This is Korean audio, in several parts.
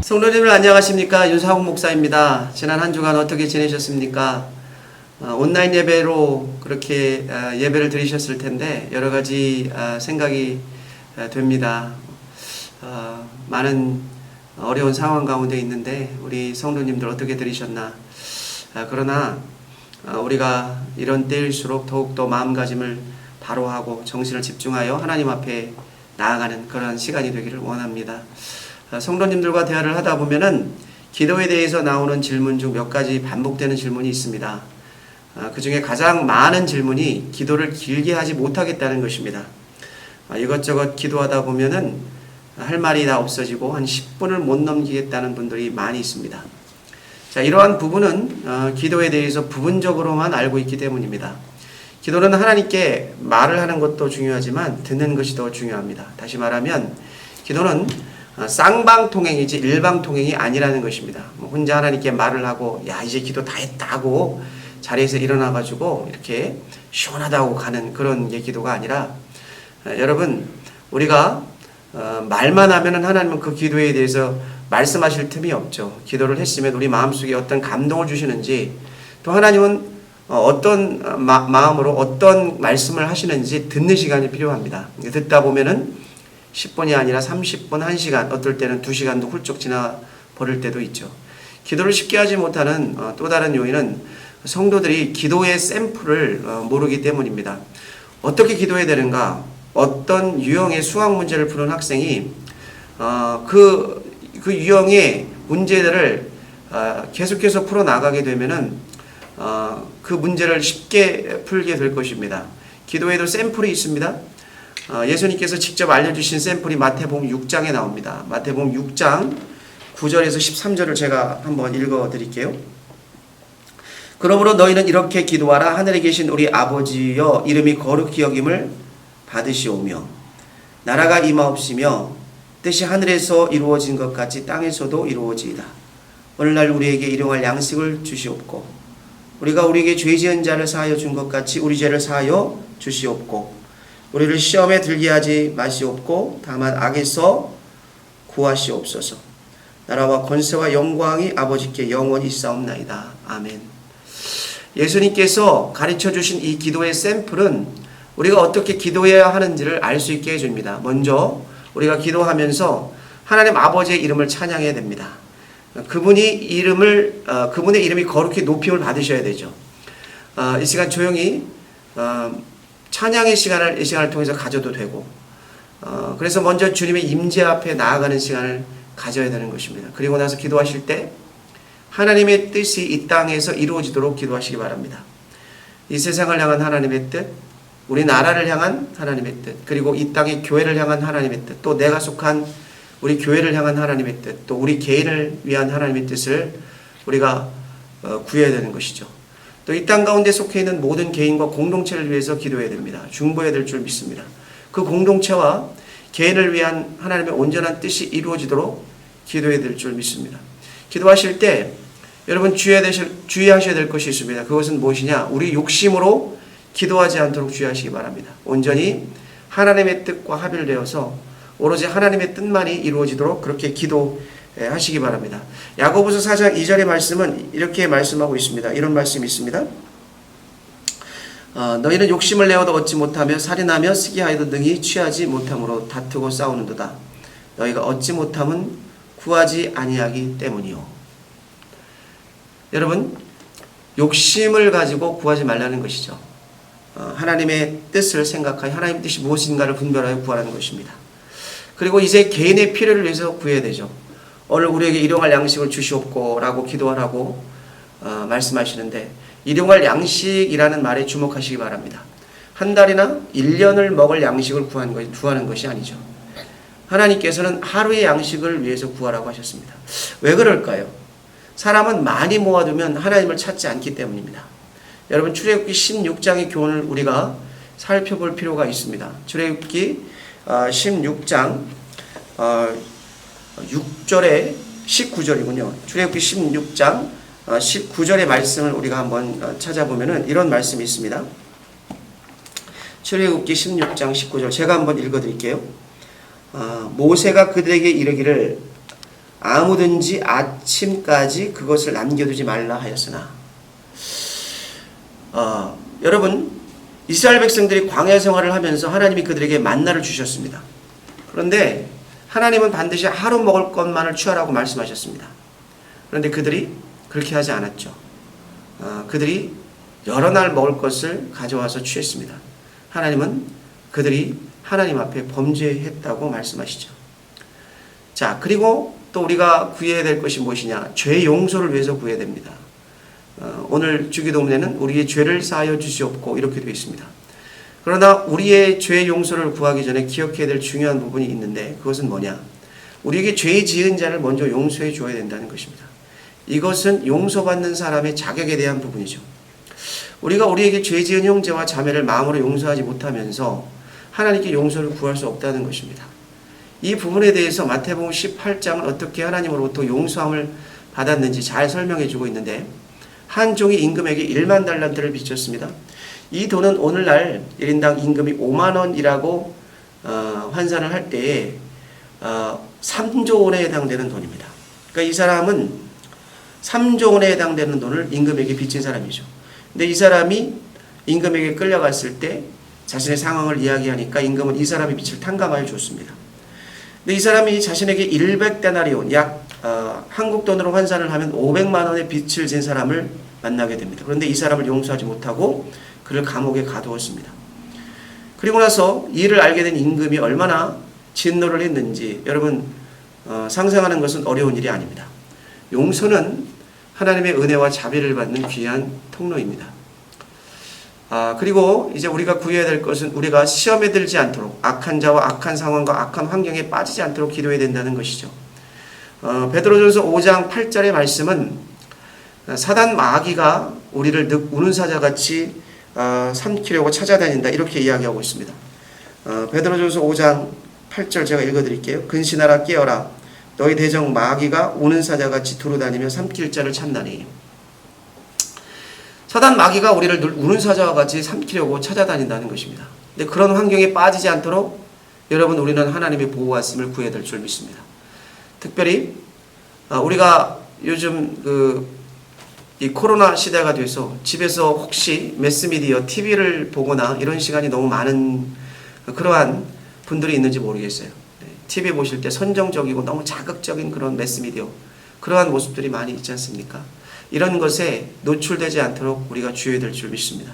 성도님들 안녕하십니까? 윤상욱 목사입니다. 지난 한 주간 어떻게 지내셨습니까? 온라인 예배로 그렇게 예배를 드리셨을 텐데 여러 가지 생각이 됩니다. 많은 어려운 상황 가운데 있는데 우리 성도님들 어떻게 들으셨나? 그러나 우리가 이런 때일수록 더욱더 마음가짐을 바로 하고 정신을 집중하여 하나님 앞에 나아가는 그런 시간이 되기를 원합니다. 성도님들과 대화를 하다 보면은 기도에 대해서 나오는 질문 중 몇 가지 반복되는 질문이 있습니다. 그 중에 가장 많은 질문이 기도를 길게 하지 못하겠다는 것입니다. 이것저것 기도하다 보면은 할 말이 다 없어지고 한 10분을 못 넘기겠다는 분들이 많이 있습니다. 자, 이러한 부분은 기도에 대해서 부분적으로만 알고 있기 때문입니다. 기도는 하나님께 말을 하는 것도 중요하지만 듣는 것이 더 중요합니다. 다시 말하면 기도는 쌍방통행이지 일방통행이 아니라는 것입니다. 혼자 하나님께 말을 하고 야 이제 기도 다 했다 하고 자리에서 일어나 가지고 이렇게 시원하다고 가는 그런 게 기도가 아니라 여러분 우리가 말만 하면은 하나님은 그 기도에 대해서 말씀하실 틈이 없죠. 기도를 했으면 우리 마음속에 어떤 감동을 주시는지 또 하나님은 어떤 마음으로 어떤 말씀을 하시는지 듣는 시간이 필요합니다. 듣다 보면은 10분이 아니라 30분, 1시간, 어떨 때는 2시간도 훌쩍 지나 버릴 때도 있죠. 기도를 쉽게 하지 못하는 또 다른 요인은 성도들이 기도의 샘플을 모르기 때문입니다. 어떻게 기도해야 되는가? 어떤 유형의 수학 문제를 푸는 학생이 그 유형의 문제들을 계속해서 풀어나가게 되면은 그 문제를 쉽게 풀게 될 것입니다. 기도에도 샘플이 있습니다. 예수님께서 직접 알려주신 샘플이 마태복음 6장에 나옵니다. 마태복음 6장 9절에서 13절을 제가 한번 읽어드릴게요. 그러므로 너희는 이렇게 기도하라. 하늘에 계신 우리 아버지여 이름이 거룩히 여김을 받으시오며 나라가 임하옵시며 뜻이 하늘에서 이루어진 것 같이 땅에서도 이루어지이다. 오늘날 우리에게 일용할 양식을 주시옵고 우리가 우리에게 죄 지은 자를 사하여 준 것 같이 우리 죄를 사하여 주시옵고 우리를 시험에 들게 하지 마시옵고 다만 악에서 구하시옵소서. 나라와 권세와 영광이 아버지께 영원히 있사옵나이다. 아멘. 예수님께서 가르쳐주신 이 기도의 샘플은 우리가 어떻게 기도해야 하는지를 알 수 있게 해줍니다. 먼저 우리가 기도하면서 하나님 아버지의 이름을 찬양해야 됩니다. 그분의 이름이 거룩히 높임을 받으셔야 되죠. 이 시간 조용히 찬양의 시간을 이 시간을 통해서 가져도 되고 그래서 먼저 주님의 임재 앞에 나아가는 시간을 가져야 되는 것입니다. 그리고 나서 기도하실 때 하나님의 뜻이 이 땅에서 이루어지도록 기도하시기 바랍니다. 이 세상을 향한 하나님의 뜻, 우리 나라를 향한 하나님의 뜻, 그리고 이 땅의 교회를 향한 하나님의 뜻, 또 내가 속한 우리 교회를 향한 하나님의 뜻, 또 우리 개인을 위한 하나님의 뜻을 우리가 구해야 되는 것이죠. 또 이 땅 가운데 속해 있는 모든 개인과 공동체를 위해서 기도해야 됩니다. 중보해야 될 줄 믿습니다. 그 공동체와 개인을 위한 하나님의 온전한 뜻이 이루어지도록 기도해야 될 줄 믿습니다. 기도하실 때 여러분 주의하셔야 될 것이 있습니다. 그것은 무엇이냐? 우리 욕심으로 기도하지 않도록 주의하시기 바랍니다. 온전히 하나님의 뜻과 합일되어서 오로지 하나님의 뜻만이 이루어지도록 그렇게 기도하시기 바랍니다. 야고보서 4장 2절의 말씀은 이렇게 말씀하고 있습니다. 이런 말씀이 있습니다. 너희는 욕심을 내어도 얻지 못하며 살인하며 시기하여도 능히 취하지 못함으로 다투고 싸우는도다. 너희가 얻지 못함은 구하지 아니하기 때문이요. 여러분 욕심을 가지고 구하지 말라는 것이죠. 하나님의 뜻을 생각하여 하나님의 뜻이 무엇인가를 분별하여 구하라는 것입니다. 그리고 이제 개인의 필요를 위해서 구해야 되죠. 오늘 우리에게 일용할 양식을 주시옵고 라고 기도하라고 말씀하시는데 일용할 양식이라는 말에 주목하시기 바랍니다. 한 달이나 1년을 먹을 양식을 구하는 것이 아니죠. 하나님께서는 하루의 양식을 위해서 구하라고 하셨습니다. 왜 그럴까요? 사람은 많이 모아두면 하나님을 찾지 않기 때문입니다. 여러분 출애굽기 16장의 교훈을 우리가 살펴볼 필요가 있습니다. 출애굽기 16장 6절에 19절이군요. 출애굽기 16장 19절의 말씀을 우리가 한번 찾아보면은 이런 말씀이 있습니다. 출애굽기 16장 19절 제가 한번 읽어드릴게요. 모세가 그들에게 이르기를 아무든지 아침까지 그것을 남겨두지 말라 하였으나 여러분 이스라엘 백성들이 광야 생활을 하면서 하나님이 그들에게 만나를 주셨습니다. 그런데 하나님은 반드시 하루 먹을 것만을 취하라고 말씀하셨습니다. 그런데 그들이 그렇게 하지 않았죠. 그들이 여러 날 먹을 것을 가져와서 취했습니다. 하나님은 그들이 하나님 앞에 범죄했다고 말씀하시죠. 자, 그리고 또 우리가 구해야 될 것이 무엇이냐? 죄 용서를 위해서 구해야 됩니다. 오늘 주기도문에는 우리의 죄를 사하여 주시옵고 이렇게 되어 있습니다. 그러나 우리의 죄 용서를 구하기 전에 기억해야 될 중요한 부분이 있는데 그것은 뭐냐? 우리에게 죄 지은 자를 먼저 용서해 줘야 된다는 것입니다. 이것은 용서받는 사람의 자격에 대한 부분이죠. 우리가 우리에게 죄 지은 형제와 자매를 마음으로 용서하지 못하면서 하나님께 용서를 구할 수 없다는 것입니다. 이 부분에 대해서 마태복음 18장은 어떻게 하나님으로부터 용서함을 받았는지 잘 설명해 주고 있는데 한 종이 임금에게 1만 달란트를 빚졌습니다. 이 돈은 오늘날 1인당 임금이 5만 원이라고 환산을 할 때에 3조 원에 해당되는 돈입니다. 그러니까 이 사람은 3조 원에 해당되는 돈을 임금에게 빚진 사람이죠. 근데 이 사람이 임금에게 끌려갔을 때 자신의 상황을 이야기하니까 임금은 이 사람의 빚을 탕감하여 줬습니다. 근데 이 사람이 자신에게 100데나리온 약 한국 돈으로 환산을 하면 500만 원의 빚을 진 사람을 만나게 됩니다. 그런데 이 사람을 용서하지 못하고 그를 감옥에 가두었습니다. 그리고 나서 이를 알게 된 임금이 얼마나 진노를 했는지 여러분 상상하는 것은 어려운 일이 아닙니다. 용서는 하나님의 은혜와 자비를 받는 귀한 통로입니다. 그리고 이제 우리가 구해야 될 것은 우리가 시험에 들지 않도록 악한 자와 악한 상황과 악한 환경에 빠지지 않도록 기도해야 된다는 것이죠. 베드로전서 5장 8절의 말씀은 사단 마귀가 우리를 늑 우는 사자같이 삼키려고 찾아다닌다 이렇게 이야기하고 있습니다. 베드로전서 5장 8절 제가 읽어드릴게요. 근신하라 깨어라 너희 대적 마귀가 우는 사자같이 두루다니며 삼킬 자를 찾나니. 사단 마귀가 우리를 늘 우는 사자와 같이 삼키려고 찾아다닌다는 것입니다. 근데 그런 환경에 빠지지 않도록 여러분 우리는 하나님의 보호하심을 구해야 될 줄 믿습니다. 특별히 우리가 요즘 이 코로나 시대가 돼서 집에서 혹시 매스미디어 TV를 보거나 이런 시간이 너무 많은 그러한 분들이 있는지 모르겠어요. TV 보실 때 선정적이고 너무 자극적인 그런 매스미디어 그러한 모습들이 많이 있지 않습니까? 이런 것에 노출되지 않도록 우리가 주의해야 될 줄 믿습니다.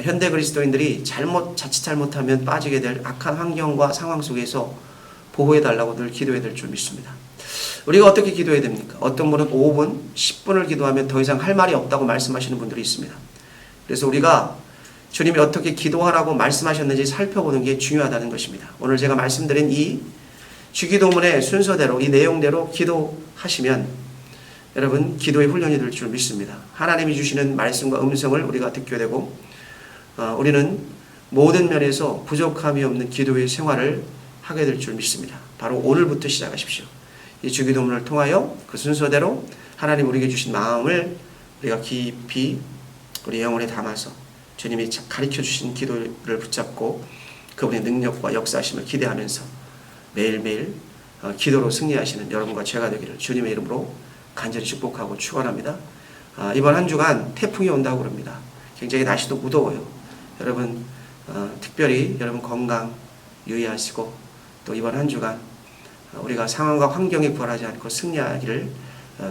현대 그리스도인들이 자칫 잘못하면 빠지게 될 악한 환경과 상황 속에서 보호해달라고 늘 기도해야 될 줄 믿습니다. 우리가 어떻게 기도해야 됩니까? 어떤 분은 5분, 10분을 기도하면 더 이상 할 말이 없다고 말씀하시는 분들이 있습니다. 그래서 우리가 주님이 어떻게 기도하라고 말씀하셨는지 살펴보는 게 중요하다는 것입니다. 오늘 제가 말씀드린 이 주기도문의 순서대로 이 내용대로 기도하시면 여러분 기도의 훈련이 될 줄 믿습니다. 하나님이 주시는 말씀과 음성을 우리가 듣게 되고 우리는 모든 면에서 부족함이 없는 기도의 생활을 하게 될 줄 믿습니다. 바로 오늘부터 시작하십시오. 이 주기도문을 통하여 그 순서대로 하나님 우리에게 주신 마음을 우리가 깊이 우리 영혼에 담아서 주님이 가르쳐 주신 기도를 붙잡고 그분의 능력과 역사하심을 기대하면서 매일매일 기도로 승리하시는 여러분과 제가 되기를 주님의 이름으로 간절히 축복하고 축원합니다. 이번 한 주간 태풍이 온다고 그럽니다. 굉장히 날씨도 무더워요. 여러분 특별히 여러분 건강 유의하시고 또 이번 한 주간 우리가 상황과 환경에 굴하지 않고 승리하기를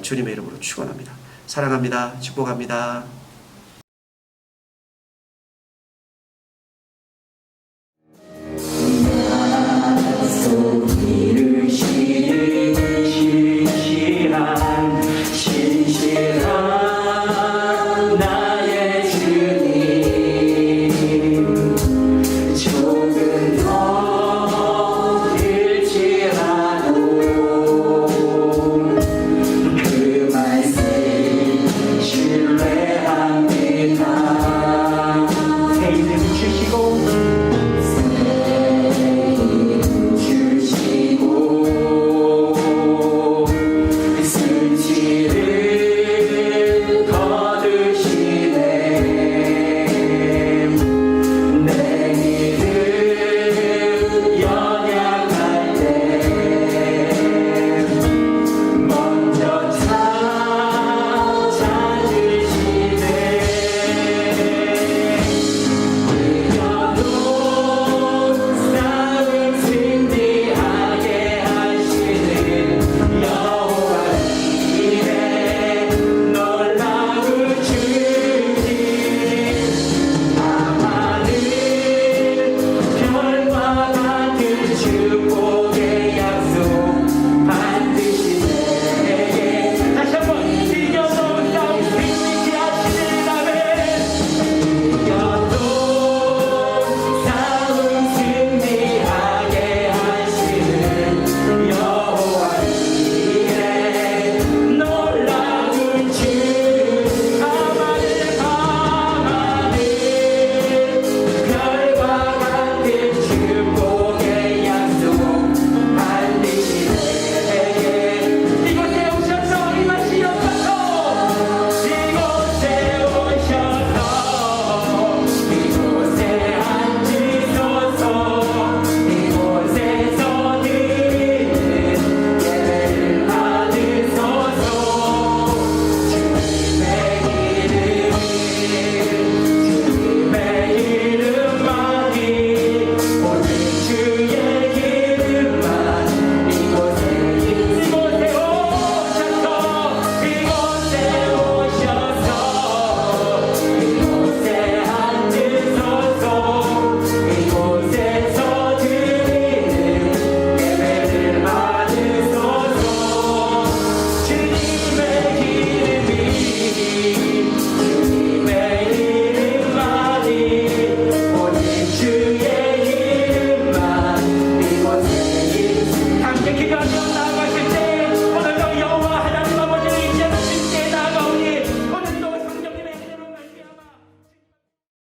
주님의 이름으로 축원합니다. 사랑합니다. 축복합니다.